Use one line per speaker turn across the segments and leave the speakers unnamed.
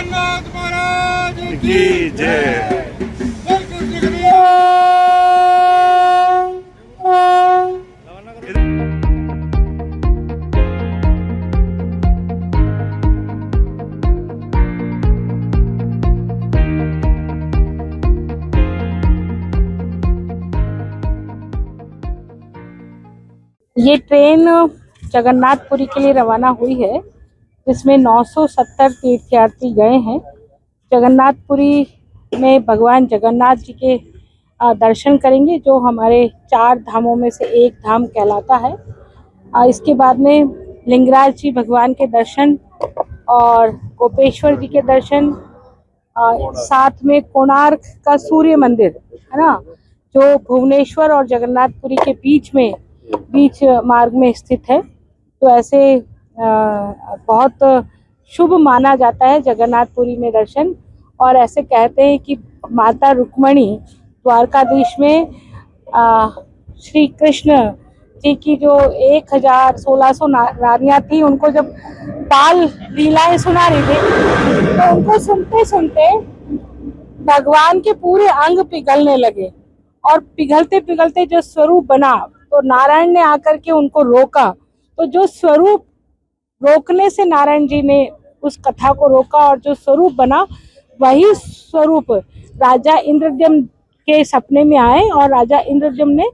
जगन्नाथ महाराज की जय।
ये ट्रेन जगन्नाथपुरी के लिए रवाना हुई है, जिसमें 970 तीर्थयात्री गए हैं। जगन्नाथपुरी में भगवान जगन्नाथ जी के दर्शन करेंगे, जो हमारे 4 धामों में से एक धाम कहलाता है। इसके बाद में लिंगराज जी भगवान के दर्शन और गोपेश्वर जी के दर्शन, साथ में कोणार्क का सूर्य मंदिर है ना, जो भुवनेश्वर और जगन्नाथपुरी के बीच मार्ग में स्थित है। तो ऐसे बहुत शुभ माना जाता है जगन्नाथपुरी में दर्शन। और ऐसे कहते हैं कि माता रुक्मणी द्वारकाधीश में श्री कृष्ण जी की जो 1600 रानियां थी, उनको जब बाल लीलाएं सुना रही थी, तो उनको सुनते सुनते भगवान के पूरे अंग पिघलने लगे। और पिघलते पिघलते जो स्वरूप बना, तो नारायण ने आकर के उनको रोका। तो जो स्वरूप रोकने से नारायण जी ने उस कथा को रोका, और जो स्वरूप बना वही स्वरूप राजा इंद्रद्युम्न के सपने में आए, और राजा इंद्रद्युम्न ने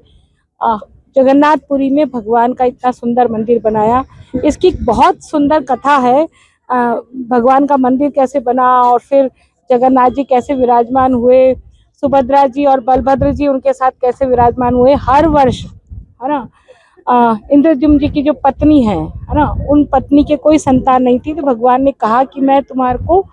जगन्नाथपुरी में भगवान का इतना सुंदर मंदिर बनाया। इसकी बहुत सुंदर कथा है, भगवान का मंदिर कैसे बना और फिर जगन्नाथ जी कैसे विराजमान हुए, सुभद्रा जी और बलभद्र जी उनके साथ कैसे विराजमान हुए। हर वर्ष है ना, इंद्रद्युम्न जी की जो पत्नी है ना, उन पत्नी के कोई संतान नहीं थी, तो भगवान ने कहा कि मैं तुम्हारे को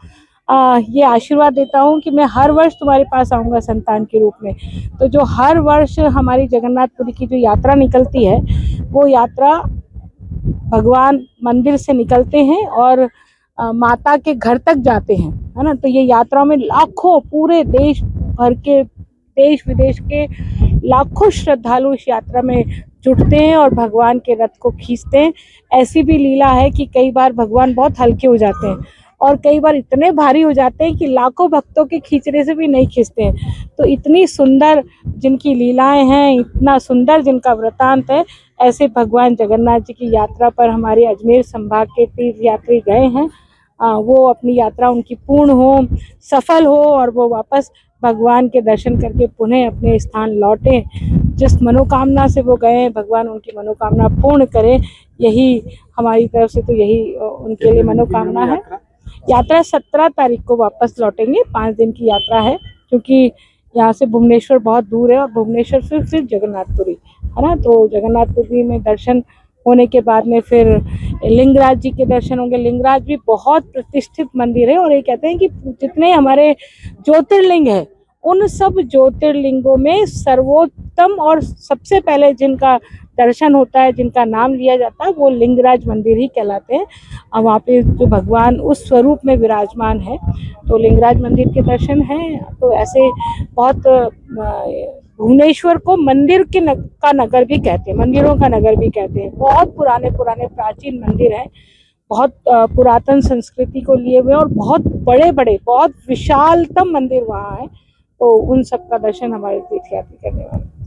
ये आशीर्वाद देता हूँ कि मैं हर वर्ष तुम्हारे पास आऊँगा संतान के रूप में। तो जो हर वर्ष हमारी जगन्नाथपुरी की जो यात्रा निकलती है, वो यात्रा भगवान मंदिर से निकलते हैं और माता के घर तक जाते हैं, है ना। तो ये यात्रा में लाखों, पूरे देश भर के, देश विदेश के लाखों श्रद्धालु इस यात्रा में जुटते हैं और भगवान के रथ को खींचते हैं। ऐसी भी लीला है कि कई बार भगवान बहुत हल्के हो जाते हैं और कई बार इतने भारी हो जाते हैं कि लाखों भक्तों के खींचने से भी नहीं खींचते हैं। तो इतनी सुंदर जिनकी लीलाएं हैं, इतना सुंदर जिनका वृतांत है, ऐसे भगवान जगन्नाथ जी की यात्रा पर हमारे अजमेर संभाग के तीर्थयात्री गए हैं। वो अपनी यात्रा उनकी पूर्ण हो, सफल हो, और वो वापस भगवान के दर्शन करके पुनः अपने स्थान लौटे। जिस मनोकामना से वो गए, भगवान उनकी मनोकामना पूर्ण करे, यही हमारी तरफ से तो यही उनके लिए मनोकामना है। यात्रा 17 तारीख को वापस लौटेंगे। 5 दिन की यात्रा है, क्योंकि यहाँ से भुवनेश्वर बहुत दूर है और भुवनेश्वर से फिर जगन्नाथपुरी है ना। तो जगन्नाथपुरी में दर्शन होने के बाद में फिर लिंगराज जी के दर्शन होंगे। लिंगराज भी बहुत प्रतिष्ठित मंदिर है, और ये कहते हैं कि जितने हमारे ज्योतिर्लिंग है, उन सब ज्योतिर्लिंगों में सर्वोत्तम और सबसे पहले जिनका दर्शन होता है, जिनका नाम लिया जाता है, वो लिंगराज मंदिर ही कहलाते हैं। और वहाँ पे जो भगवान उस स्वरूप में विराजमान है, तो लिंगराज मंदिर के दर्शन हैं। तो ऐसे बहुत भुवनेश्वर को मंदिर के का नगर भी कहते हैं, मंदिरों का नगर भी कहते हैं। बहुत पुराने पुराने प्राचीन मंदिर हैं, बहुत पुरातन संस्कृति को लिए हुए, और बहुत बड़े बड़े, बहुत विशालतम मंदिर वहाँ है। तो उन सब का दर्शन हमारे तीर्थयात्री करने वाले।